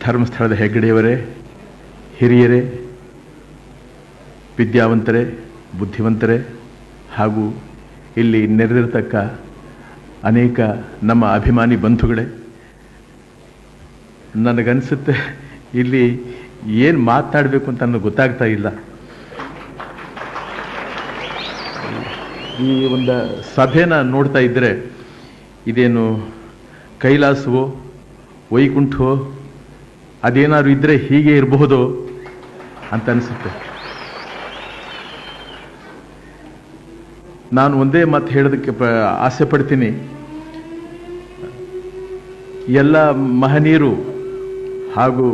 ಧರ್ಮಸ್ಥಳದ ಹೆಗ್ಗಡೆಯವರೇ, ಹಿರಿಯರೇ, ವಿದ್ಯಾವಂತರೇ, ಬುದ್ಧಿವಂತರೇ ಹಾಗೂ ಇಲ್ಲಿ ನೆರೆದಿರತಕ್ಕ ಅನೇಕ ನಮ್ಮ ಅಭಿಮಾನಿ ಬಂಧುಗಳೇ, ನನಗನ್ಸುತ್ತೆ ಇಲ್ಲಿ ಏನು ಮಾತನಾಡಬೇಕು ಅಂತ ನನಗೆ ಗೊತ್ತಾಗ್ತಾ ಇಲ್ಲ. ಈ ಒಂದು ಸಭೆನ ನೋಡ್ತಾ ಇದ್ದರೆ ಇದೇನು ಕೈಲಾಸವೋ ವೈಕುಂಠವೋ ಅದೇನಾದ್ರು ಇದ್ದರೆ ಹೀಗೆ ಇರಬಹುದೋ ಅಂತ ಅನಿಸುತ್ತೆ. ನಾನು ಒಂದೇ ಮಾತು ಹೇಳೋದಕ್ಕೆ ಆಸೆ ಪಡ್ತೀನಿ. ಎಲ್ಲ ಮಹನೀಯರು ಹಾಗೂ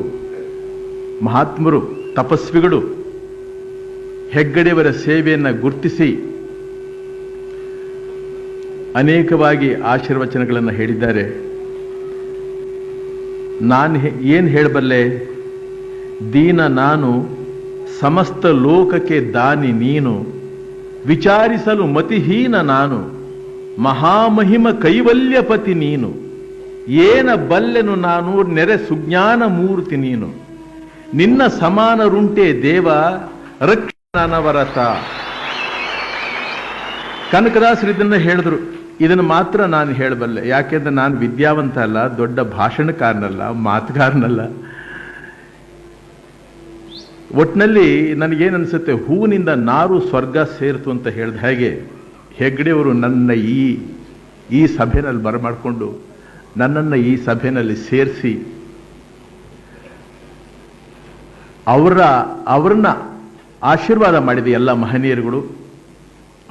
ಮಹಾತ್ಮರು, ತಪಸ್ವಿಗಳು ಹೆಗ್ಗಡೆಯವರ ಸೇವೆಯನ್ನು ಗುರುತಿಸಿ ಅನೇಕವಾಗಿ ಆಶೀರ್ವಚನಗಳನ್ನು ಹೇಳಿದ್ದಾರೆ. ನಾನು ಏನು ಹೇಳಬಲ್ಲೆ? ದೀನ ನಾನು, ಸಮಸ್ತ ಲೋಕಕ್ಕೆ ದಾನಿ ನೀನು, ವಿಚಾರಿಸಲು ಮತಿಹೀನ ನಾನು, ಮಹಾಮಹಿಮ ಕೈವಲ್ಯಪತಿ ನೀನು, ಏನ ಬಲ್ಲೆನು ನಾನು, ನೆರೆ ಸುಜ್ಞಾನ ಮೂರ್ತಿ ನೀನು, ನಿನ್ನ ಸಮಾನರುಂಟೆ ದೇವ, ರಕ್ಷಣನವರತ. ಕನಕದಾಸರು ಇದನ್ನು ಹೇಳಿದ್ರು. ಇದನ್ನು ಮಾತ್ರ ನಾನು ಹೇಳಬಲ್ಲೆ, ಯಾಕೆಂದ್ರೆ ನಾನು ವಿದ್ಯಾವಂತ ಅಲ್ಲ, ದೊಡ್ಡ ಭಾಷಣಕಾರನಲ್ಲ, ಮಾತುಗಾರನಲ್ಲ. ಒಟ್ಟಿನಲ್ಲಿ ನನಗೇನನ್ಸುತ್ತೆ, ಹೂವಿನಿಂದ ನಾರು ಸ್ವರ್ಗ ಸೇರಿತು ಅಂತ ಹೇಳಿದ ಹಾಗೆ ಹೆಗ್ಗಡೆಯವರು ನನ್ನ ಈ ಸಭೆಯಲ್ಲಿ ಬರಮಾಡಿಕೊಂಡು ನನ್ನನ್ನು ಈ ಸಭೆಯಲ್ಲಿ ಸೇರಿಸಿ ಅವ್ರನ್ನ ಆಶೀರ್ವಾದ ಮಾಡಿದ ಎಲ್ಲ ಮಹನೀಯರುಗಳು,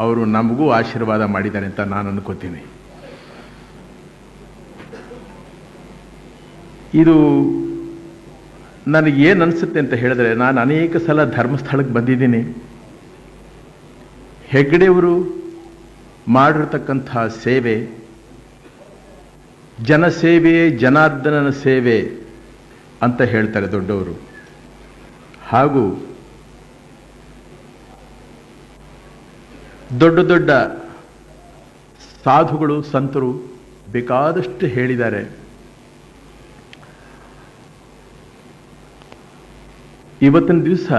ಅವರು ನಮಗೂ ಆಶೀರ್ವಾದ ಮಾಡಿದ್ದಾರೆ ಅಂತ ನಾನು ಅನ್ಕೋತೀನಿ. ಇದು ನನಗೇನು ಅನಿಸುತ್ತೆ ಅಂತ ಹೇಳಿದ್ರೆ, ನಾನು ಅನೇಕ ಸಲ ಧರ್ಮಸ್ಥಳಕ್ಕೆ ಬಂದಿದ್ದೀನಿ. ಹೆಗ್ಗಡೆಯವರು ಮಾಡಿರ್ತಕ್ಕಂಥ ಸೇವೆ, ಜನಸೇವೆಯೇ ಜನಾರ್ದನನ ಸೇವೆ ಅಂತ ಹೇಳ್ತಾರೆ ದೊಡ್ಡವರು. ಹಾಗೂ ದೊಡ್ಡ ದೊಡ್ಡ ಸಾಧುಗಳು, ಸಂತರು ಬೇಕಾದಷ್ಟು ಹೇಳಿದ್ದಾರೆ. ಇವತ್ತಿನ ದಿವಸ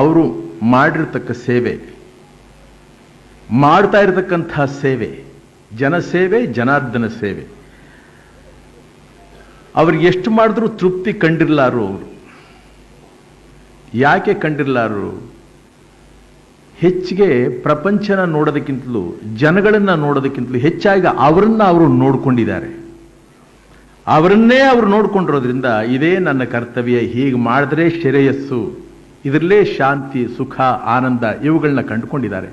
ಅವರು ಮಾಡಿರ್ತಕ್ಕ ಸೇವೆ, ಮಾಡ್ತಾ ಇರತಕ್ಕಂಥ ಸೇವೆ, ಜನಸೇವೆ, ಜನಾರ್ದನ ಸೇವೆ, ಅವ್ರಿಗೆ ಎಷ್ಟು ಮಾಡಿದ್ರೂ ತೃಪ್ತಿ ಕಂಡಿರಲಾರು. ಅವರು ಯಾಕೆ ಕಂಡಿರಲಾರು? ಹೆಚ್ಚಿಗೆ ಪ್ರಪಂಚನ ನೋಡೋದಕ್ಕಿಂತಲೂ, ಜನಗಳನ್ನ ನೋಡೋದಕ್ಕಿಂತಲೂ ಹೆಚ್ಚಾಗಿ ಅವರನ್ನ ಅವರು ನೋಡ್ಕೊಂಡಿದ್ದಾರೆ. ಅವರನ್ನೇ ಅವರು ನೋಡ್ಕೊಂಡಿರೋದ್ರಿಂದ ಇದೇ ನನ್ನ ಕರ್ತವ್ಯ, ಹೀಗೆ ಮಾಡಿದ್ರೆ ಶ್ರೇಯಸ್ಸು, ಇದರಲ್ಲೇ ಶಾಂತಿ, ಸುಖ, ಆನಂದ ಇವುಗಳನ್ನ ಕಂಡುಕೊಂಡಿದ್ದಾರೆ.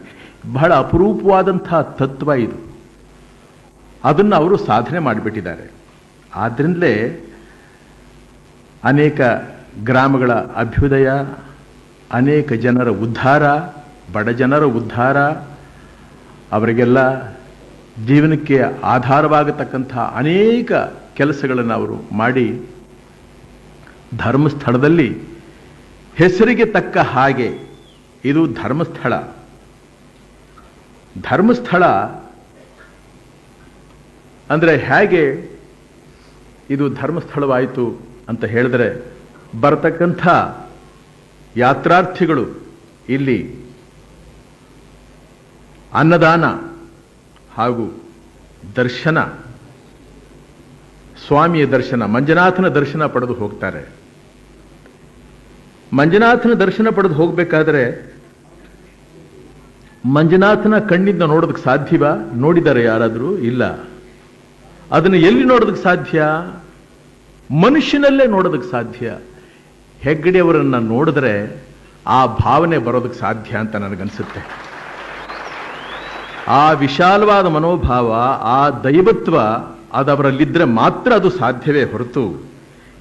ಬಹಳ ಅಪರೂಪವಾದಂತಹ ತತ್ವ ಇದು. ಅದನ್ನು ಅವರು ಸಾಧನೆ ಮಾಡಿಬಿಟ್ಟಿದ್ದಾರೆ. ಆದ್ರಿಂದಲೇ ಅನೇಕ ಗ್ರಾಮಗಳ ಅಭ್ಯುದಯ, ಅನೇಕ ಜನರ ಉದ್ಧಾರ, ಬಡ ಜನರ ಉದ್ಧಾರ, ಅವರಿಗೆಲ್ಲ ಜೀವನಕ್ಕೆ ಆಧಾರವಾಗತಕ್ಕಂಥ ಅನೇಕ ಕೆಲಸಗಳನ್ನು ಅವರು ಮಾಡಿ ಧರ್ಮಸ್ಥಳದಲ್ಲಿ ಹೆಸರಿಗೆ ತಕ್ಕ ಹಾಗೆ ಇದು ಧರ್ಮಸ್ಥಳ. ಧರ್ಮಸ್ಥಳ ಅಂದರೆ ಹೇಗೆ ಇದು ಧರ್ಮಸ್ಥಳವಾಯಿತು ಅಂತ ಹೇಳಿದ್ರೆ, ಬರತಕ್ಕಂಥ ಯಾತ್ರಾರ್ಥಿಗಳು ಇಲ್ಲಿ ಅನ್ನದಾನ ಹಾಗೂ ದರ್ಶನ, ಸ್ವಾಮಿಯ ದರ್ಶನ, ಮಂಜುನಾಥನ ದರ್ಶನ ಪಡೆದು ಹೋಗ್ತಾರೆ. ಮಂಜುನಾಥನ ದರ್ಶನ ಪಡೆದು ಹೋಗಬೇಕಾದ್ರೆ ಮಂಜುನಾಥನ ಕಣ್ಣಿಂದ ನೋಡೋದಕ್ಕೆ ಸಾಧ್ಯವಾ? ನೋಡಿದ್ದಾರೆ ಯಾರಾದರೂ? ಇಲ್ಲ. ಅದನ್ನು ಎಲ್ಲಿ ನೋಡೋದಕ್ಕೆ ಸಾಧ್ಯ? ಮನುಷ್ಯನಲ್ಲೇ ನೋಡೋದಕ್ಕೆ ಸಾಧ್ಯ. ಹೆಗ್ಗಡೆಯವರನ್ನ ನೋಡಿದ್ರೆ ಆ ಭಾವನೆ ಬರೋದಕ್ಕೆ ಸಾಧ್ಯ ಅಂತ ನನಗನ್ಸುತ್ತೆ. ಆ ವಿಶಾಲವಾದ ಮನೋಭಾವ, ಆ ದೈವತ್ವ ಅದವರಲ್ಲಿದ್ದರೆ ಮಾತ್ರ ಅದು ಸಾಧ್ಯವೇ ಹೊರತು,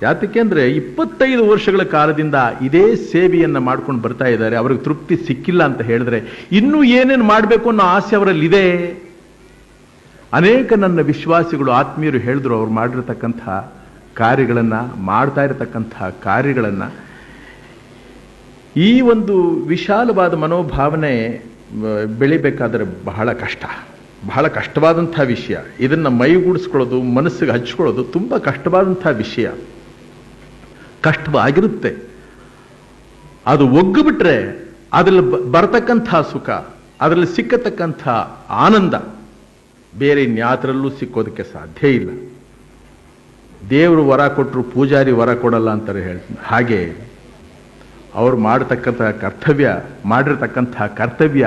ಯಾತಕ್ಕೆಂದ್ರೆ 25 ವರ್ಷಗಳ ಕಾಲದಿಂದ ಇದೇ ಸೇವೆಯನ್ನು ಮಾಡ್ಕೊಂಡು ಬರ್ತಾ ಇದ್ದಾರೆ. ಅವ್ರಿಗೆ ತೃಪ್ತಿ ಸಿಕ್ಕಿಲ್ಲ ಅಂತ ಹೇಳಿದ್ರೆ ಇನ್ನೂ ಏನೇನು ಮಾಡಬೇಕು ಅನ್ನೋ ಆಸೆ ಅವರಲ್ಲಿದೆ. ಅನೇಕ ನನ್ನ ವಿಶ್ವಾಸಿಗಳು, ಆತ್ಮೀಯರು ಹೇಳಿದ್ರು, ಅವ್ರು ಮಾಡಿರತಕ್ಕಂಥ ಕಾರ್ಯಗಳನ್ನು, ಮಾಡ್ತಾ ಇರತಕ್ಕಂಥ ಕಾರ್ಯಗಳನ್ನು, ಈ ಒಂದು ವಿಶಾಲವಾದ ಮನೋಭಾವನೆ ಬೆಳಿಬೇಕಾದ್ರೆ ಬಹಳ ಕಷ್ಟವಾದಂಥ ವಿಷಯ. ಇದನ್ನು ಮೈಗೂಡಿಸ್ಕೊಳ್ಳೋದು, ಮನಸ್ಸಿಗೆ ಹಚ್ಕೊಳ್ಳೋದು ತುಂಬ ಕಷ್ಟವಾದಂಥ ವಿಷಯ. ಕಷ್ಟವಾಗಿರುತ್ತೆ. ಅದು ಒಗ್ಗಿಬಿಟ್ರೆ ಅದರಲ್ಲಿ ಬರತಕ್ಕಂಥ ಸುಖ, ಅದರಲ್ಲಿ ಸಿಕ್ಕತಕ್ಕಂಥ ಆನಂದ ಬೇರೆ ಇನ್ಯಾತ್ರಲ್ಲೂ ಸಿಕ್ಕೋದಕ್ಕೆ ಸಾಧ್ಯ ಇಲ್ಲ. ದೇವರು ವರ ಕೊಟ್ಟರು ಪೂಜಾರಿ ವರ ಕೊಡಲ್ಲ ಅಂತಾರೆ ಹೇಳ್ತೀನಿ. ಹಾಗೆ ಅವ್ರು ಮಾಡಿರ್ತಕ್ಕಂಥ ಕರ್ತವ್ಯ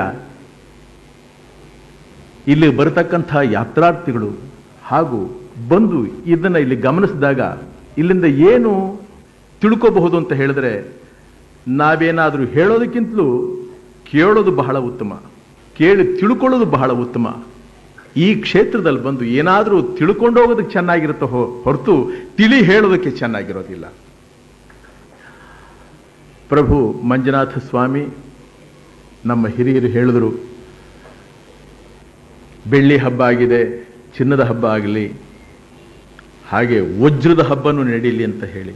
ಇಲ್ಲಿ ಬರತಕ್ಕಂಥ ಯಾತ್ರಾರ್ಥಿಗಳು ಹಾಗೂ ಬಂದು ಇದನ್ನು ಇಲ್ಲಿ ಗಮನಿಸಿದಾಗ ಇಲ್ಲಿಂದ ಏನು ತಿಳ್ಕೋಬಹುದು ಅಂತ ಹೇಳಿದ್ರೆ, ನಾವೇನಾದರೂ ಹೇಳೋದಕ್ಕಿಂತಲೂ ಕೇಳೋದು ಬಹಳ ಉತ್ತಮ, ಕೇಳಿ ತಿಳ್ಕೊಳ್ಳೋದು ಬಹಳ ಉತ್ತಮ. ಈ ಕ್ಷೇತ್ರದಲ್ಲಿ ಬಂದು ಏನಾದರೂ ತಿಳ್ಕೊಂಡೋಗೋದಕ್ಕೆ ಚೆನ್ನಾಗಿರುತ್ತೆ ಹೊರತು ತಿಳಿ ಹೇಳೋದಕ್ಕೆ ಚೆನ್ನಾಗಿರೋದಿಲ್ಲ. ಪ್ರಭು ಮಂಜುನಾಥ ಸ್ವಾಮಿ ನಮ್ಮ ಹಿರಿಯರು ಹೇಳಿದ್ರು, ಬೆಳ್ಳಿ ಹಬ್ಬ ಆಗಿದೆ, ಚಿನ್ನದ ಹಬ್ಬ ಆಗಲಿ, ಹಾಗೆ ವಜ್ರದ ಹಬ್ಬನೂ ನಡೀಲಿ ಅಂತ ಹೇಳಿ.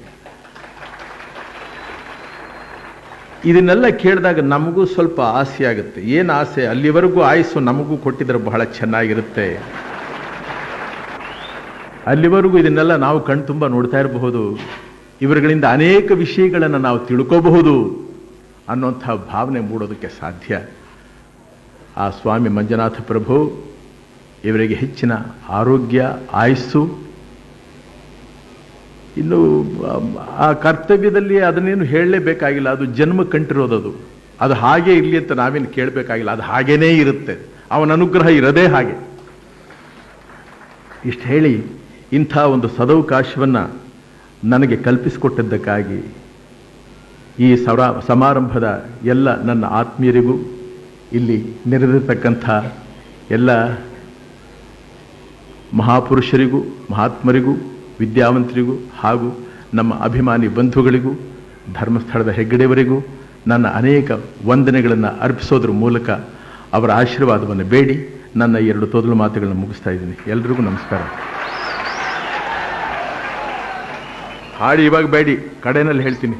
ಇದನ್ನೆಲ್ಲ ಕೇಳಿದಾಗ ನಮಗೂ ಸ್ವಲ್ಪ ಆಸೆ ಆಗುತ್ತೆ. ಏನು ಆಸೆ? ಅಲ್ಲಿವರೆಗೂ ಆಯುಸ್ಸು ನಮಗೂ ಕೊಟ್ಟಿದ್ರೆ ಬಹಳ ಚೆನ್ನಾಗಿರುತ್ತೆ. ಅಲ್ಲಿವರೆಗೂ ಇದನ್ನೆಲ್ಲ ನಾವು ಕಣ್ತುಂಬ ನೋಡ್ತಾ ಇರಬಹುದು, ಇವರುಗಳಿಂದ ಅನೇಕ ವಿಷಯಗಳನ್ನು ನಾವು ತಿಳ್ಕೋಬಹುದು ಅನ್ನೋಂಥ ಭಾವನೆ ಮೂಡೋದಕ್ಕೆ ಸಾಧ್ಯ. ಆ ಸ್ವಾಮಿ ಮಂಜುನಾಥ ಪ್ರಭು ಇವರಿಗೆ ಹೆಚ್ಚಿನ ಆರೋಗ್ಯ, ಆಯುಸ್ಸು, ಇನ್ನು ಆ ಕರ್ತವ್ಯದಲ್ಲಿ ಅದನ್ನೇನು ಹೇಳಲೇಬೇಕಾಗಿಲ್ಲ, ಅದು ಜನ್ಮ ಕಂಟಿರೋದದು. ಅದು ಹಾಗೆ ಇರಲಿ ಅಂತ ನಾವೇನು ಕೇಳಬೇಕಾಗಿಲ್ಲ, ಅದು ಹಾಗೇನೇ ಇರುತ್ತೆ. ಅವನ ಅನುಗ್ರಹ ಇರದೇ ಹಾಗೆ. ಇಷ್ಟು ಹೇಳಿ ಇಂಥ ಒಂದು ಸದವಕಾಶವನ್ನು ನನಗೆ ಕಲ್ಪಿಸಿಕೊಟ್ಟಿದ್ದಕ್ಕಾಗಿ ಈ ಸಮಾರಂಭದ ಎಲ್ಲ ನನ್ನ ಆತ್ಮೀಯರಿಗೂ, ಇಲ್ಲಿ ನೆರೆದಿರ್ತಕ್ಕಂಥ ಎಲ್ಲ ಮಹಾಪುರುಷರಿಗೂ, ಮಹಾತ್ಮರಿಗೂ, ವಿದ್ಯಾವಂತರಿಗೂ ಹಾಗೂ ನಮ್ಮ ಅಭಿಮಾನಿ ಬಂಧುಗಳಿಗೂ, ಧರ್ಮಸ್ಥಳದ ಹೆಗ್ಗಡೆಯವರಿಗೂ ನನ್ನ ಅನೇಕ ವಂದನೆಗಳನ್ನು ಅರ್ಪಿಸೋದ್ರ ಮೂಲಕ ಅವರ ಆಶೀರ್ವಾದವನ್ನು ಬೇಡಿ ನನ್ನ 2 ತೊದಲು ಮಾತುಗಳನ್ನು ಮುಗಿಸ್ತಾ ಇದ್ದೀನಿ. ಎಲ್ರಿಗೂ ನಮಸ್ಕಾರ. ಹಾಡಿ ಇವಾಗ ಬೇಡಿ, ಕಡೆಯಲ್ಲಿ ಹೇಳ್ತೀನಿ.